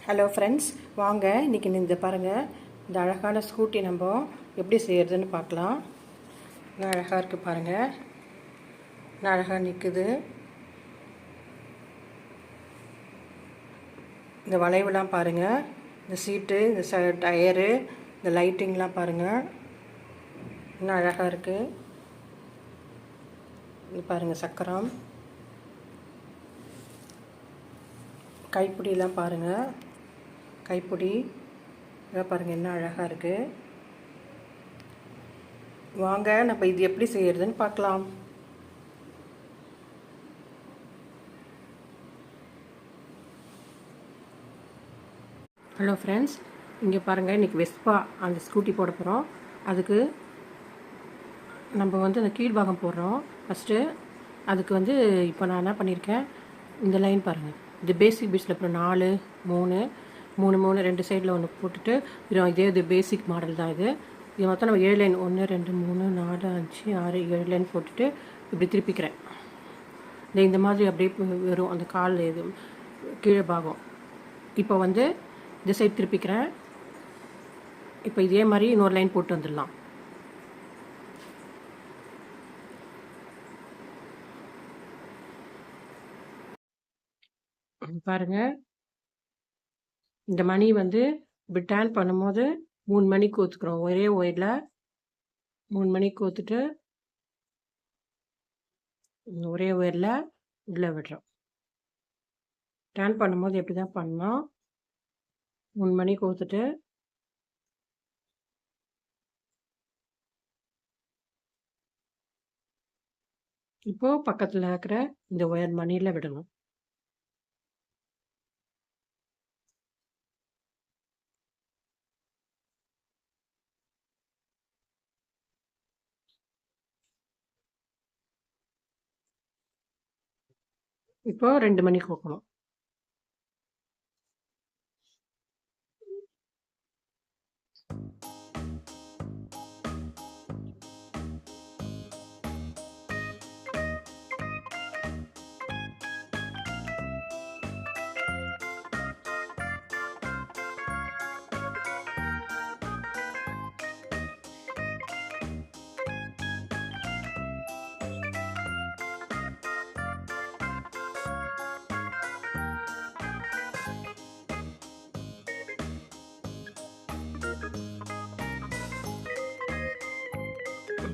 Hello friends, வாங்க இன்றைக்கி இந்த பாருங்கள், இந்த அழகான ஸ்கூட்டி நம்ம எப்படி செய்கிறதுன்னு பார்க்கலாம். நான் அழகாக இருக்குது பாருங்கள், நான் அழகாக நிற்குது. இந்த வளைவுலாம் பாருங்கள், இந்த சீட்டு, இந்த டயரு, இந்த லைட்டிங்லாம் பாருங்கள், இன்னும் அழகாக இருக்குது. இது பாருங்கள், சக்கரம், கைப்பிடியெலாம் பாருங்கள், கைப்பிடி இதாக பாருங்கள், என்ன அழகாக இருக்குது. வாங்க நம்ம இது எப்படி செய்கிறதுன்னு பார்க்கலாம். ஹலோ ஃப்ரெண்ட்ஸ், இங்கே பாருங்கள், இன்றைக்கி வெஸ்பா அந்த ஸ்கூட்டி போட போகிறோம். அதுக்கு நம்ம அந்த கீழ்பாகம் போடுறோம். ஃபஸ்ட்டு அதுக்கு இப்போ நான் என்ன பண்ணியிருக்கேன், இந்த லைன் பாருங்கள், இது பேசிக் பீட்ஸில் அப்புறம் 4 3 3 3 2 சைடில் ஒன்று போட்டுட்டு இது பேசிக் மாடல் தான். இது மொத்தம் நம்ம 7 லைன் 1 2 3 4 5 6 7 லைன் போட்டுட்டு இப்படி திருப்பிக்கிறேன். இந்த மாதிரி அப்படியே வரும் அந்த கால் இது கீழே பாகம். இப்போ இந்த சைடு திருப்பிக்கிறேன். இப்போ இதே மாதிரி இன்னொரு லைன் போட்டு வந்துடலாம். பாருங்கள், இந்த மணி இப்படி டேர்ன் பண்ணும்போது 3 மணி கோத்துக்கிறோம். ஒரே ஒயரில் 3 மணி கோத்துட்டு ஒரே ஒயரில் உள்ளே விடுறோம். டேர்ன் பண்ணும்போது எப்படி தான் பண்ணோம், 3 மணி கோத்துட்டு இப்போது பக்கத்தில் இருக்கிற இந்த ஒயர் மணியில் விடணும். இப்போ 2 மணி கோக்கணும்.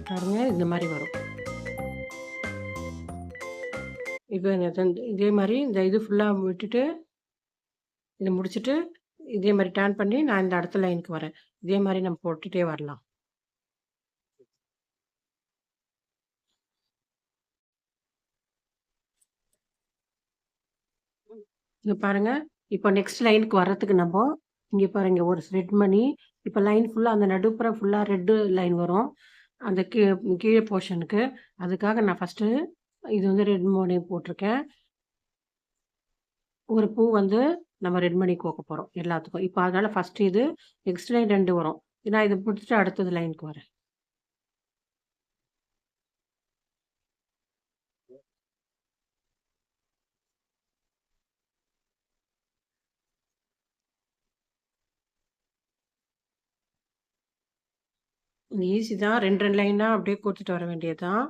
பாருங்க, இந்த மாதிரி வரும். இப்போ இதே மாதிரி இந்த இது ஃபுல்லாக விட்டுட்டு இதை முடிச்சுட்டு இதே மாதிரி டேர்ன் பண்ணி நான் இந்த அடுத்த லைனுக்கு வரேன். இதே மாதிரி நம்ம போட்டுகிட்டே வரலாம். இங்கே பாருங்கள், இப்போ நெக்ஸ்ட் லைனுக்கு வர்றதுக்கு நம்ம இங்கே பாருங்கள், ஒரு ரெட் மணி இப்போ லைன் ஃபுல்லாக அந்த நடுப்புறம் ஃபுல்லாக ரெட்டு லைன் வரும் அந்த கீழே போர்ஷனுக்கு. அதுக்காக நான் ஃபஸ்ட்டு இது ரெட் மணி போட்டிருக்கேன். ஒரு பூ நம்ம ரெட் மணி கோக்க போகிறோம் எல்லாத்துக்கும். இப்போ அதனால் ஃபஸ்ட்டு இது நெக்ஸ்ட் லைன் 2 வரும். நான் இதை பிடிச்சிட்டு அடுத்தது லைனுக்கு வரேன். ஈஸி தான், 2 லைனாக அப்படியே கொடுத்துட்டு வர வேண்டியது தான்.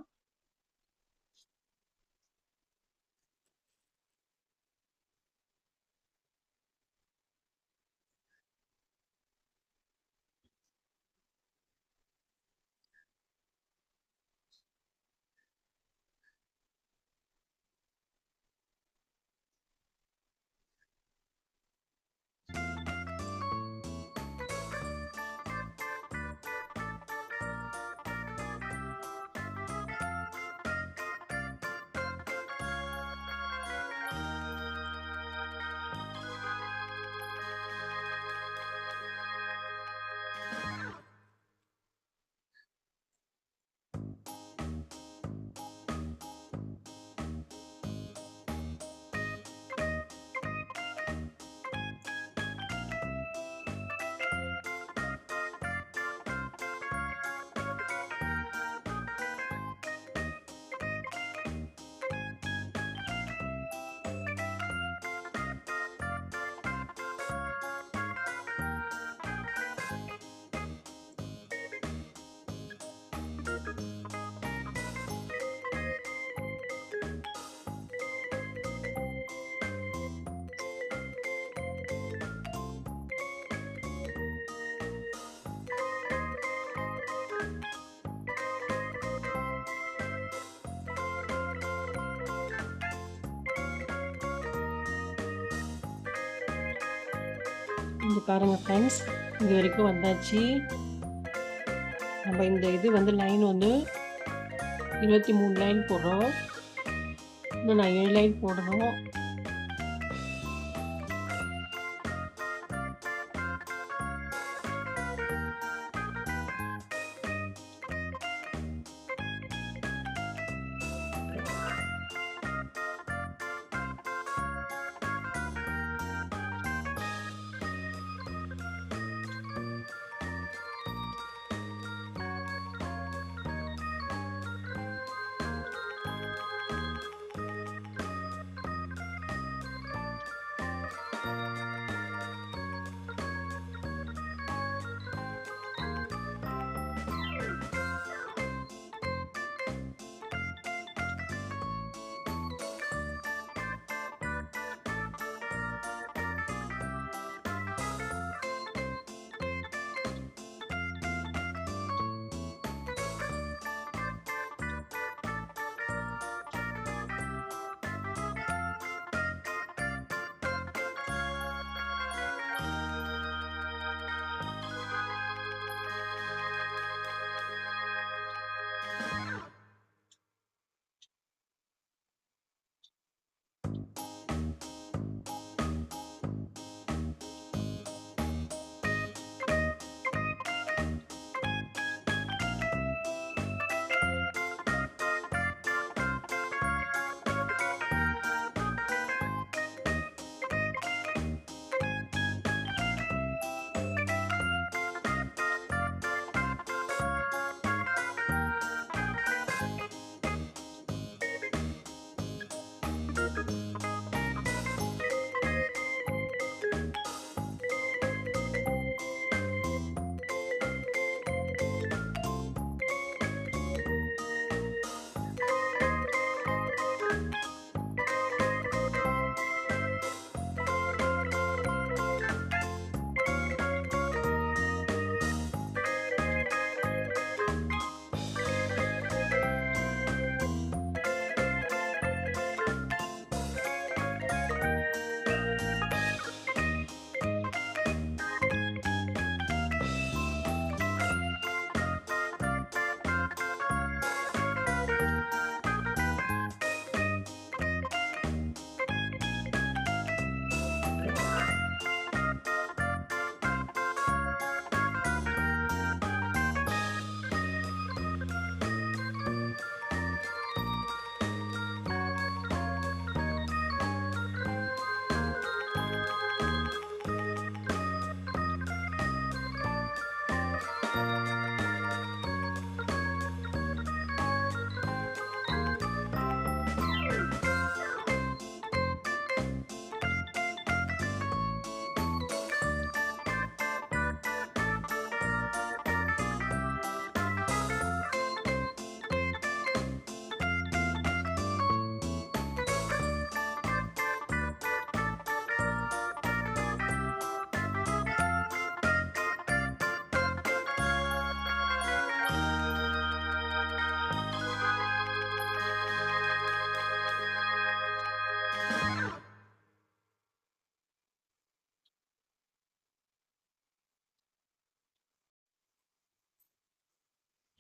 இங்கே பாருங்கள் ஃப்ரெண்ட்ஸ், இது வரைக்கும் வந்தாச்சு. நம்ம இந்த இது வந்து லைன் வந்து 23 லைன் போடுறோம். இன்னும் நான் 7 லைன் போடணும்.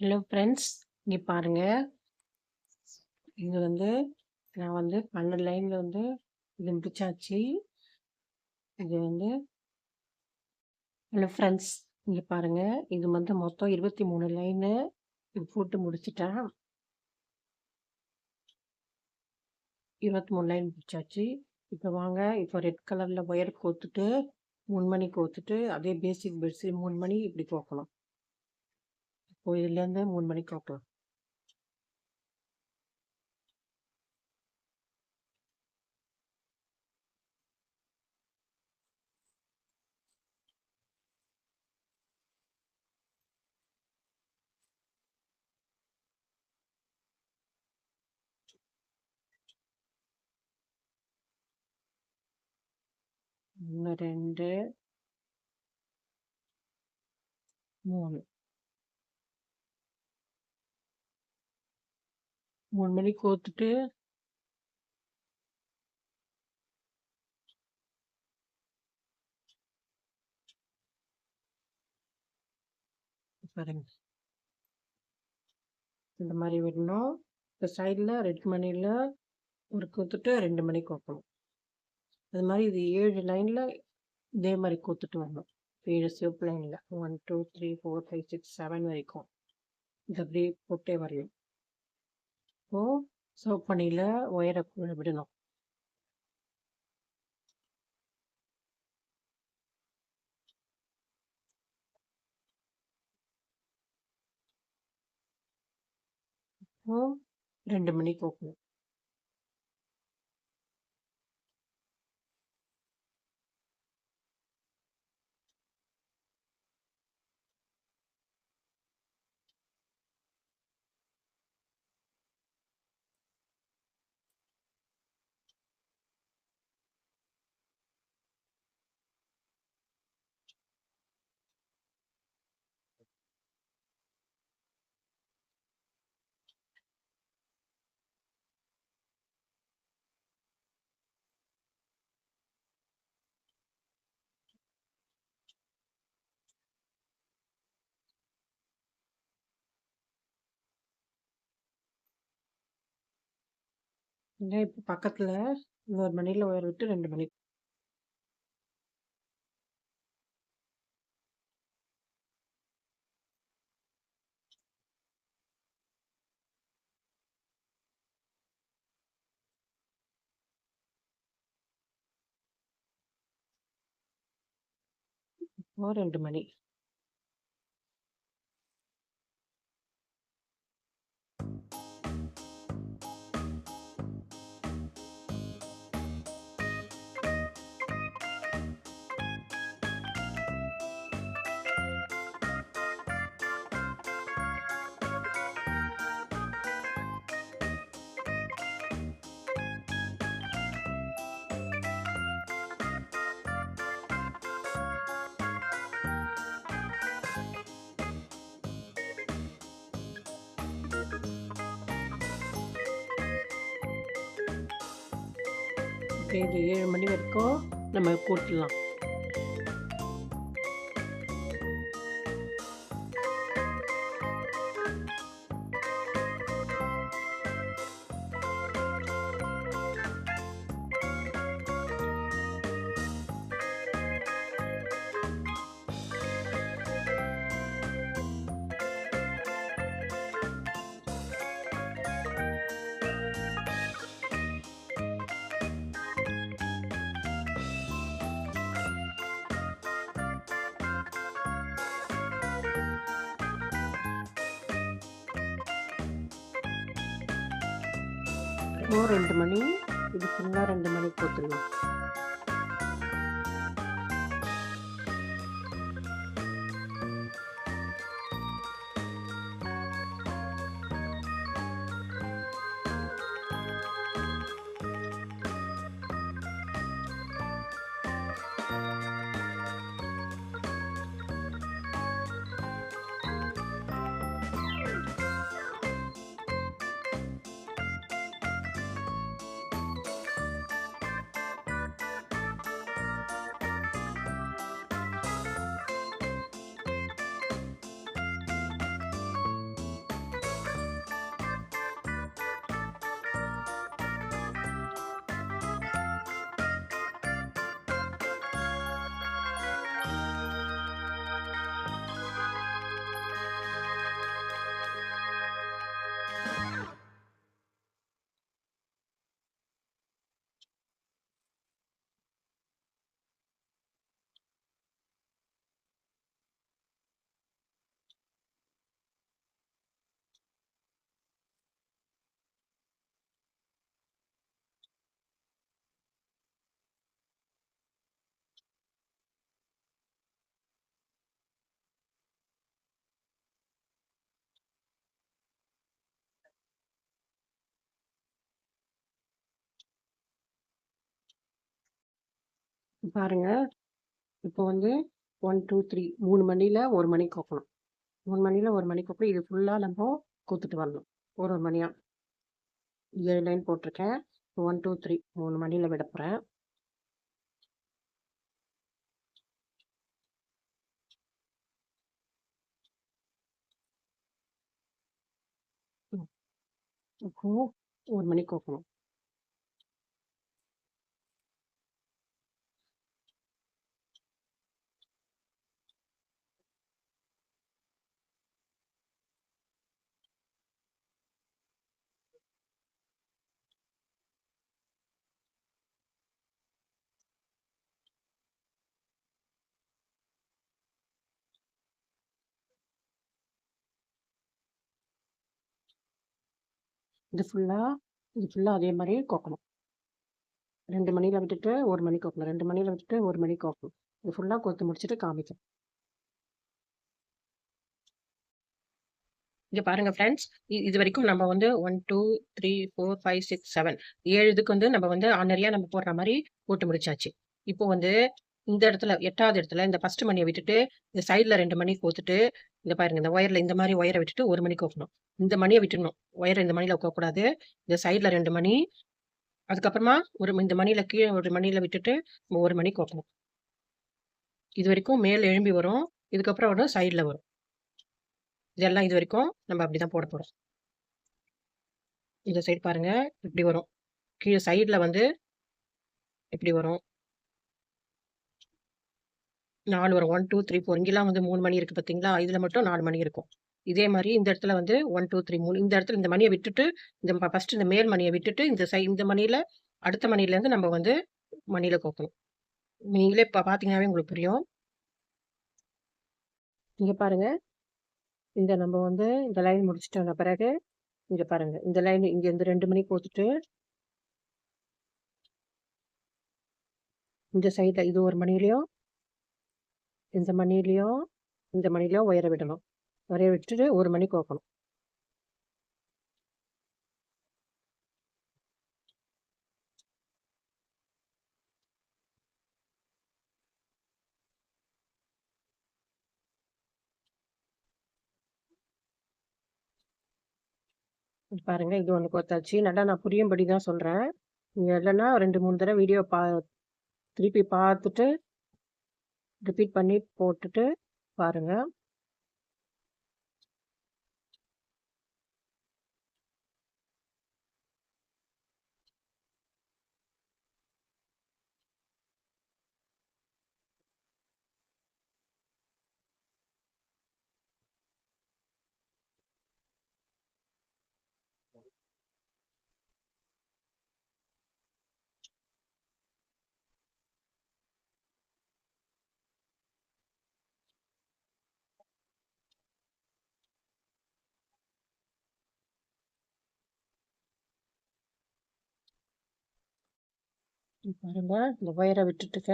ஹலோ ஃப்ரெண்ட்ஸ், இங்கே பாருங்கள். இது வந்து நான் வந்து 12 லைனில் வந்து இது முடிச்சாச்சு. இது வந்து ஹலோ ஃப்ரெண்ட்ஸ், இங்கே பாருங்கள். இது வந்து மொத்தம் 23 லைனு இது போட்டு முடிச்சிட்டேன். 23 லைன் முடிச்சாச்சு. இப்போ வாங்க, இப்போ ரெட் கலரில் ஒயர் கோத்துட்டு 3 மணி கோத்துட்டு அதே பேசிக் பெட்ஸு 3 மணி இப்படி கோக்கணும். இப்போ இதுலேருந்து 3 மணி கோக்கலாம். ஒன்று 2 3 3 மணி கோத்துட்டு பாருங்க, இந்த மாதிரி விடணும். இந்த சைடில் ரெட் மணியில் ஒரு கோத்துட்டு 2 மணி கோக்கணும். அது மாதிரி இது 7 லைனில் இதே மாதிரி கோத்துட்டு வரணும். 7 சிவப்பு லைனில் 1 2 3 4 5 6 7 வரைக்கும் இது அப்படியே போட்டே வரையும். இப்போது சிவப்பு மணியில் ஒயரை விடணும். இப்போ 2 மணி கோக்கணும். இப்போ பக்கத்தில் இன்னொரு மணியில் ஒயர் விட்டு 2 மணி 2 மணி. இது 7 மணி வரைக்கும் நம்ம கூட்டலாம். இப்போ 2 மணி, இது ஃபுல்லாக 2 மணி கோத்துடலாம். பாருங்க, இப்போ வந்து 1 2 3 3 மணியில் 1 மணி கோக்கணும். 3 மணியில் 1 மணி கோக்கணும். இது ஃபுல்லாக நம்ம கோத்துட்டு வரணும். ஒரு மணியாக 7 லைன் போட்டிருக்கேன். 1 2 3 3 மணியில் விட போகிறேன். இப்போ 1 மணிக்கு கோக்கணும். இது ஃபுல்லா அதே மாரி கோக்கணும். 2 மணில விட்டுட்டு 1 மணிக்கு கோக்கணும். 2 மணில விட்டுட்டு 1 மணிக்கு கோக்கணும். இது ஃபுல்லா கோத்து முடிச்சுட்டு காமிக்கிறேன். இங்க பாருங்க ஃப்ரெண்ட்ஸ். இதுவரைக்கும் நம்ம வந்து 1, 2, 3, 4, 5, 6, 7 7 இதுக்கு வந்து நம்ம வந்து ஆர்டினரியா நம்ம போடுற மாரி போட்டு முடிச்சாச்சு. இப்போ வந்து இந்த இடத்துல 8வது இடத்துல இந்த ஃபர்ஸ்ட் மணிய விட்டுட்டு, இந்த சைடுல 2 மணி கோத்துட்டு, இங்க பாருங்க இந்த ஒயர்ல இந்த மாரி ஒயர விட்டுட்டு 1 மணி கோக்கணும். இந்த மணிய விட்டுடணும். ஒயர இந்த மணில கோக்கக்கூடாது. இந்த சைடுல 2 மணி, அதுக்கப்புறமா இந்த மணில கீழ ஒரு மணில விட்டுட்டு 1 மணி கோக்கணும். இதுவரைக்கும் மேல் எழும்பி வரும். இதுக்கப்புறம் ஒரு சைடுல வரும். இதெல்லாம் இதுவரைக்கும் நம்ம அப்படிதான் போட போறோம். இந்த சைடு பாருங்க, இப்படி வரும். கீழ சைடுல வந்து இப்படி வரும். 4 வரும். 1, 2, 3, 4 இங்கலாம் வந்து 3 மணி இருக்கு பார்த்தீங்களா? இதுல மட்டும் 4 மணி இருக்கும். இதே மாரி இந்த இடத்துல வந்து 1, 2, 3 3 இந்த இடத்துல இந்த மணிய விட்டுட்டு, ஃபர்ஸ்ட் இந்த மேல் மணிய விட்டுட்டு, இந்த மணியில அடுத்த மணியிலேருந்து நம்ம வந்து மணியில கோக்கணும். நீங்களே பார்த்தீங்கன்னாவே உங்களுக்கு புரியும். இங்க பாருங்க. நம்ம வந்து இந்த லைன் முடிச்சுட்ட பிறகு, இங்க பாருங்க. இந்த லைன் இங்க இருந்து 2 மணி கோத்துட்டு, இந்த சைடுல இது ஒரு மணியிலயும், இந்த மணியிலயும், இந்த மணியிலயும் ஒயர விடணும். ஒயர விட்டுட்டு 1 மணி கோக்கணும். பாருங்க இது ஒண்ணு கோத்தாச்சு. நல்லா நான் புரியும்படி தான் சொல்றேன். நீங்க இல்லன்னா 2, 3 தடவ வீடியோ திருப்பி பார்த்துட்டு, ரிப்பீட் பண்ணி போட்டுட்டு பாருங்க. பாருங்க இந்த ஒயர விட்டுட்டுங்க.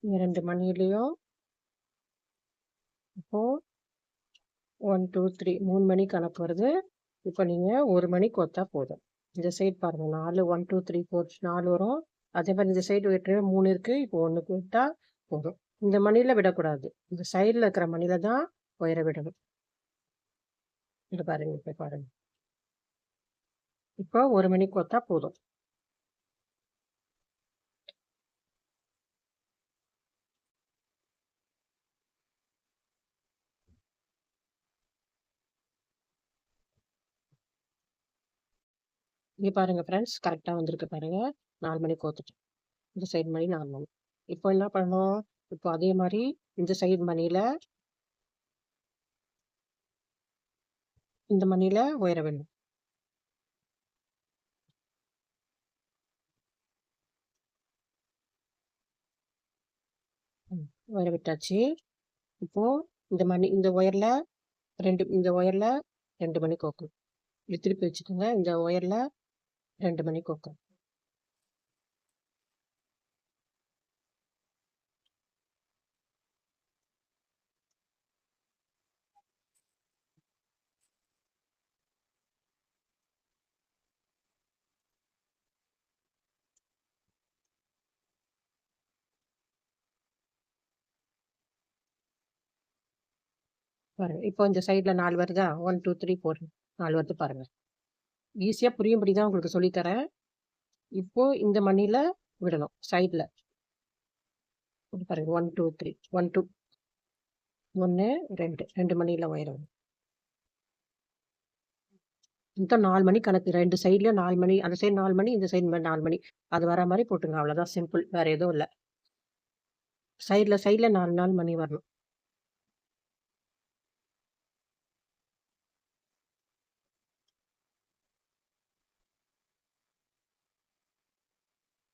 2 மணியிலயும் இப்போ 1, 2, 3 3 மணி கணக்கு வருது. இப்போ நீங்க 1 மணி கோத்தா போதும். இந்த சைடு பாருங்க 4 1, 2, 3, 4 4 வரும். அதே மாரி இந்த சைடு ஏற்கனவே 3 இருக்கு. இப்போ 1 விட்டா போதும். இந்த மணியில விடக்கூடாது. இந்த சைடுல இருக்கிற மணியில தான் ஒயர விடணும். இங்க பாருங்க, இப்ப பாருங்க. இப்போ 1 மணி கோத்தா போதும். இங்க பாருங்க ஃப்ரெண்ட்ஸ், கரெக்ட்டா வந்திருக்கு பாருங்க. 4 மணி கோத்துட்டேன். இந்த சைடு மணி 4 மணி. இப்போ என்ன பண்ணணும்? இப்போ அதே மாரி இந்த சைடு மணியில இந்த மணியில ஒயர விடணும். ஒயர விட்டாச்சு. இப்போ இந்த ஒயர்ல 2 மணி கோக்கணும். இப்படி திருப்பி வச்சுக்கோங்க. இந்த ஒயர்ல 2 மணி கோக்கணும். பாருங்க. இப்போ இந்த சைடுல 4 வருதா? 1, 2, 3, 4 4 வருது பாருங்க. ஈஸியா புரியும்படி தான் உங்களுக்கு சொல்லி தரேன். இப்போ இந்த மணியில விடணும். சைடுல. பாருங்க 1, 2, 3 1, 2 1 2 2 மணியில ஒயர விடணும். மொத்தம் 4 மணி கணக்கு. 2 சைட்லயும் 4 மணி. அந்த சைடு 4 மணி, இந்த சைடு 4 மணி. அது வர மாரி போட்டுருங்க. அவ்வளோதான் சிம்பிள். வேற எதுவும் இல்ல. சைட்ல 4 மணி வரணும்.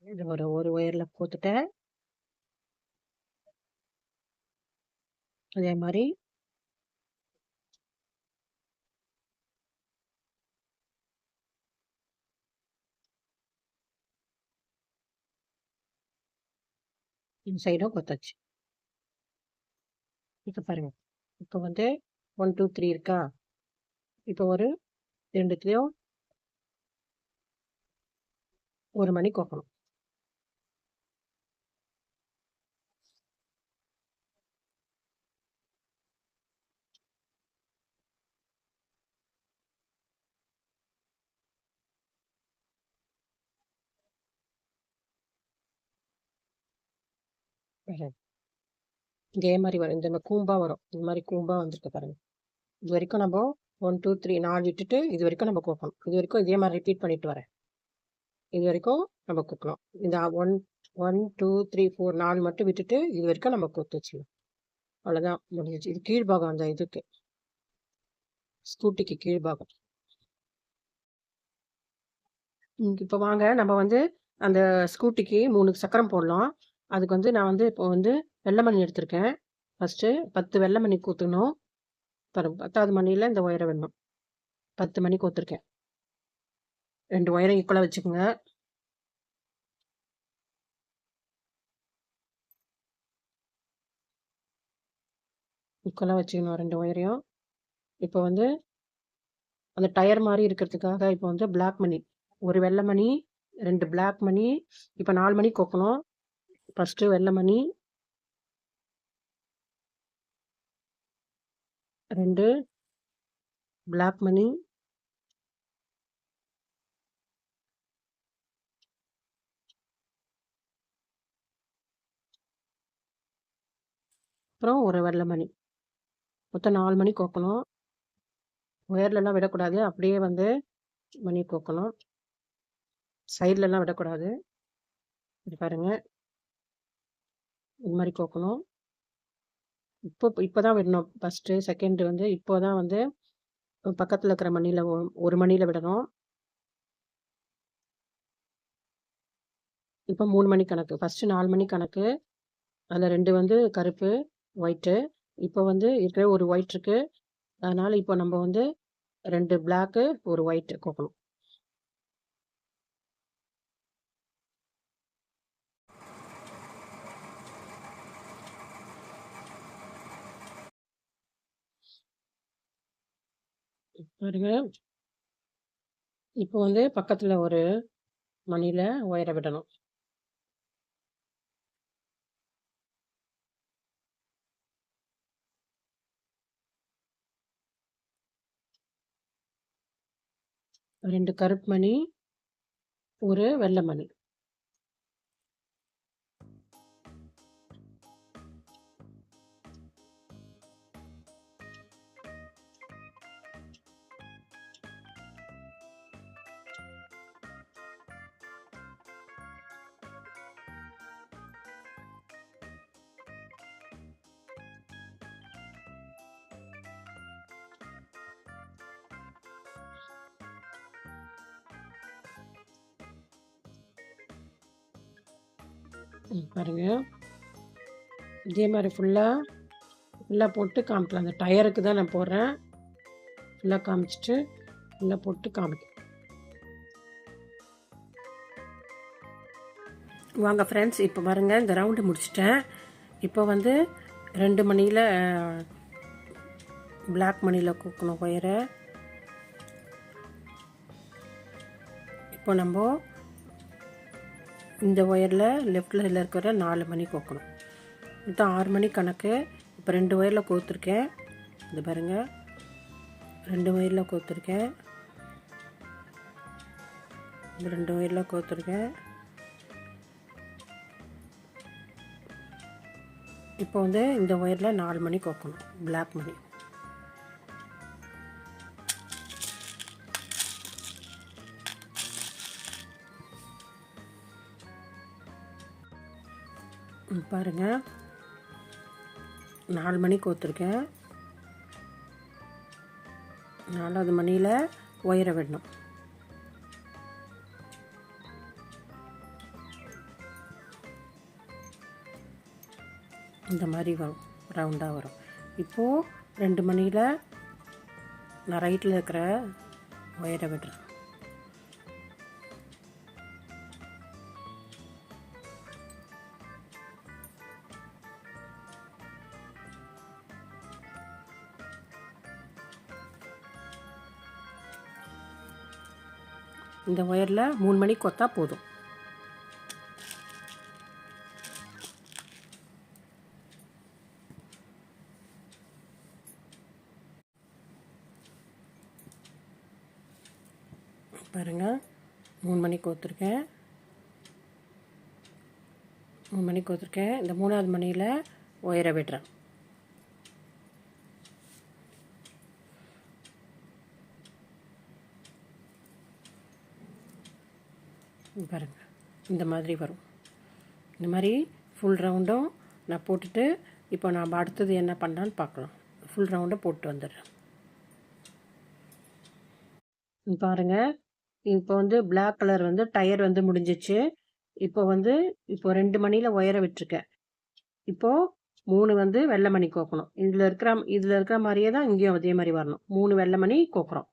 இது ஒரு ஒயர்ல கோத்துட்டேன். அதே மாரி இந்த சைடும் கோத்தாச்சு. இப்ப பாருங்க. இப்ப வந்து 1, 2, 3 இருக்கா? இப்ப ஒரு 2த்துலயும் 1 மணி கோக்கணும். பாருங்க. இதே மாரி வரும். இந்த கூம்பா வரும். இந்த மாரி கூம்பா வந்திருக்கு பாருங்க. இது வரைக்கும் நம்ப 1, 2, 3 4 விட்டுட்டு இது வரைக்கும் நம்ம கோக்கணும். இது வரைக்கும் இதே மாரி ரிப்பீட் பண்ணிட்டு வரேன். இது வரைக்கும் நம்ம கோக்கணும். இந்த 1, 1, 2, 3, 4 4 மட்டும் விட்டுட்டு இது வரைக்கும் நம்ம கோத்து வச்சுக்கணும். அவ்வளோதான் முடிஞ்சிச்சு. இது கீழ்பாகம் அந்த இதுக்கு. ஸ்கூட்டிக்கு கீழ்பாகம். இப்போ வாங்க நம்ம வந்து அந்த ஸ்கூட்டிக்கு 3 சக்கரம் போடலாம். அதுக்கு வந்து நான் வந்து இப்போ வந்து வெள்ளை மணி எடுத்திருக்கேன். ஃபர்ஸ்ட்டு 10 வெள்ளை மணி கோத்துக்கணும். பாருங்க 10வது மணியில இந்த ஒயரை விடணும். 10 மணி கோத்துருக்கேன். 2 ஒயரை ஈக்குவலா வச்சுக்கோங்க. ஈக்குவலா வச்சுக்கணும் 2 ஒயரையும். இப்போ வந்து அந்த டயர் மாரி இருக்கிறதுக்காக இப்போ வந்து பிளாக் மணி. ஒரு வெள்ளை மணி, 2 பிளாக் மணி. இப்போ 4 மணி கோக்கணும். ஃபர்ஸ்ட்டு வெள்ளை மணி, 2 பிளாக் மணி, அப்புறம் ஒரு வெள்ளை மணி. மொத்தம் 4 மணி கோக்கணும். ஒயர்லலாம் விடக்கூடாது. அப்படியே வந்து மணி கோக்கணும். சைட்லலாம் விடக்கூடாது. இது பாருங்க. இந்த மாரி கோக்கணும். இப்பதான் விடணும். ஃபர்ஸ்ட்டு, செகண்ட் வந்து இப்போதான் வந்து பக்கத்துல இருக்கிற மணில ஒரு மணில விடணும். இப்போ 3 மணி கணக்கு. ஃபர்ஸ்ட்டு 4 மணி கணக்கு. அதில் 2 வந்து கருப்பு, ஒயிட்டு. இப்போ வந்து இருக்கிற ஒரு ஒயிட் இருக்கு. அதனால இப்போ நம்ம வந்து 2 பிளாக்கு, ஒரு ஒயிட் கோக்கணும். பாருங்க. இப்போ வந்து பக்கத்துல ஒரு மணில ஒயரை விடணும். ரெண்டு கருப்பு மணி, ஒரு வெள்ளை மணி. பாருங்க. இதே மாதிரி ஃபுல்லாக போட்டு காமிக்கலாம். அந்த டயருக்கு தான் நான் போடுறேன். ஃபுல்லாக காமிச்சிட்டு ஃபுல்லாக போட்டு காமிக்கிறேன். வாங்க ஃப்ரெண்ட்ஸ், இப்போ பாருங்கள், இந்த ரவுண்டு முடிச்சிட்டேன். இப்போ வந்து 2 மணியில் பிளாக் மணியில் கோக்கணும் ஒயரை. இப்போ நம்ம இந்த ஒயரில் லெஃப்டில் இருக்கிற 4 மணி கோக்கணும். மொத்தம் 6 மணி கணக்கு. இப்போ 2 ஒயரில் கோத்துருக்கேன். இது பாருங்கள், 2 ஒயரில் கோத்துருக்கேன். 2 ஒயரில் கோத்துருக்கேன். இப்போ வந்து இந்த ஒயரில் 4 மணி கோக்கணும், பிளாக் மணி. பாருங்கள் 4 மணிக்கு கோத்துருக்கேன். 4வது மணியில் ஒயரை விடணும். இந்த மாதிரி வரும், ரவுண்டாக வரும். இப்போது 2 மணியில் நான் ரைட்டில் இருக்கிற ஒயரை விடுறேன். இந்த ஒயரில் 3 மணிக்கு கொத்தா போதும். பாருங்கள் 3 மணிக்கு கோத்துருக்கேன். 3 மணிக்கு கோத்துருக்கேன். இந்த 3வது மணியில் ஒயரை விடுறேன். பாருங்கள் இந்த மாதிரி வரும். இந்த மாதிரி ஃபுல் ரவுண்டும் நான் போட்டுட்டு இப்போ நாம் அடுத்தது என்ன பண்ணலான்னு பார்க்கலாம். ஃபுல் ரவுண்டை போட்டு வந்துடுறேன். பாருங்கள் இப்போ வந்து பிளாக் கலர் வந்து டயர் வந்து முடிஞ்சிச்சு. இப்போ 2 மணியில் ஒயரை விட்டுருக்கேன். இப்போது 3 வந்து வெள்ளை மணி கோக்கணும். இதில் இருக்கிற மாதிரியே தான் இங்கேயும் அதே மாதிரி வரணும். 3 வெள்ளை மணி கோக்குறோம்.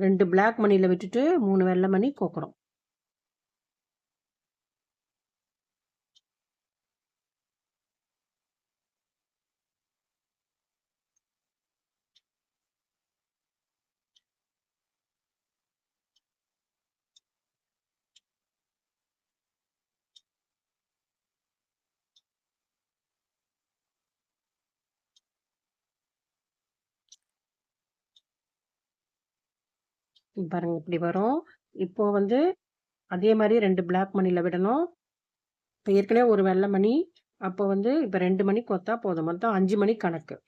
2 பிளாக் மணியில் விட்டுட்டு 3 வெள்ளை மணி கோக்குறோம். பாருங்கள் இப்படி வரும். இப்போது அதே மாதிரி 2 பிளாக் மணியில் விடணும். இப்போ ஏற்கனவே ஒரு வெள்ளை மணி. அப்போ இப்போ 2 மணிக்கு கொத்தா போதும். மொத்தம் 5 மணி கணக்கு.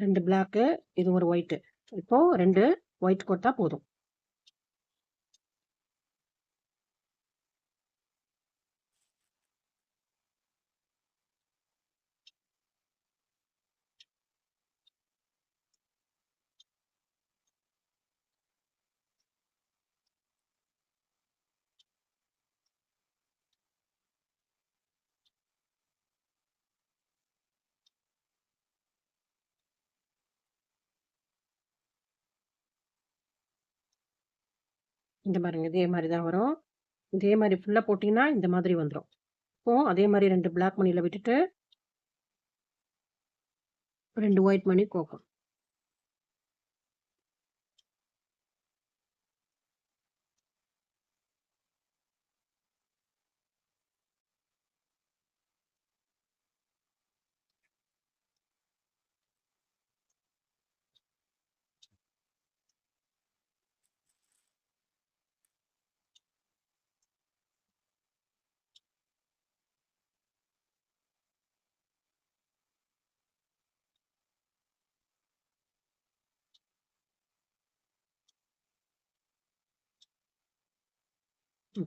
ரெண்டு பிளாக்கு, இது ஒரு ஒயிட்டு. இப்போ 2 ஒயிட் கொடுத்தா போதும். இந்த பாருங்க, இதே மாதிரி தான் வரும். இதே மாதிரி ஃபுல்லாக போட்டிங்கன்னா இந்த மாதிரி வந்துடும். இப்போ அதே மாதிரி 2 பிளாக் மணியில் விட்டுட்டு 2 ஒயிட் மணி கோக்கும்.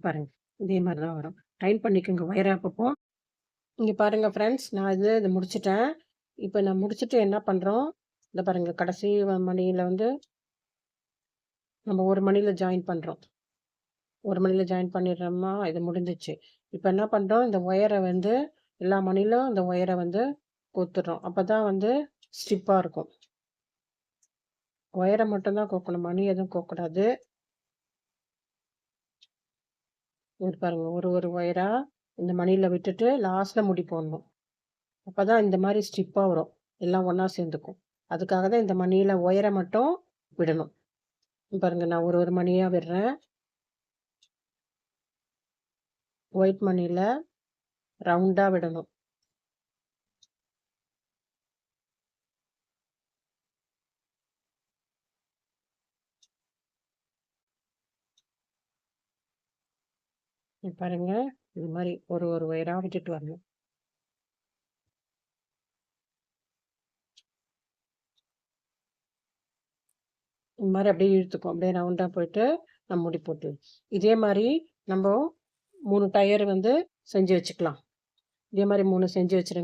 பாருங்க, இதே மாதிரி தான் வரும். டைட் பண்ணிக்கோங்க ஒயரை அப்பப்போ. இங்கே பாருங்க ஃப்ரெண்ட்ஸ், நான் இது முடிச்சிட்டேன். இப்போ நான் முடிச்சுட்டு என்ன பண்ணுறோம், இந்த பாருங்க, கடைசி மணியில் நம்ம ஒரு மணியில் ஜாயின் பண்ணுறோம். ஒரு மணியில் ஜாயின் பண்ணிடுறோமா, இது முடிஞ்சிச்சு. இப்போ என்ன பண்ணுறோம், இந்த ஒயரை எல்லா மணிலும் இந்த ஒயரை கோத்துடுறோம். அப்போ தான் ஸ்டிப்பாக இருக்கும். ஒயரை மட்டும்தான் கோக்கணும், மணி எதுவும் கோக்கக்கூடாது. இது பாருங்க, ஒரு ஒயராக இந்த மணியில் விட்டுட்டு லாஸ்ட்டில் முடி போடணும். அப்போ தான் இந்த மாதிரி ஸ்டிப்பாக வரும், எல்லாம் ஒன்றா சேர்ந்துக்கும். அதுக்காக தான் இந்த மணியில் ஒயரை மட்டும் விடணும். பாருங்க, நான் ஒரு மணியாக விடுறேன். ஒயிட் மணியில் ரவுண்டாக விடணும். இது பாருங்கள், இது மாதிரி ஒரு ஒரு ஒயராக விட்டுட்டு வரணும். இந்த மாதிரி அப்படியே இழுத்துக்கும், அப்படியே ரவுண்டாக போயிட்டு நம்ம முடி போட்டு இதே மாதிரி நம்ம 3 டயர் வந்து செஞ்சு வச்சுக்கலாம். இதே மாதிரி 3 செஞ்சு வச்சுருங்க.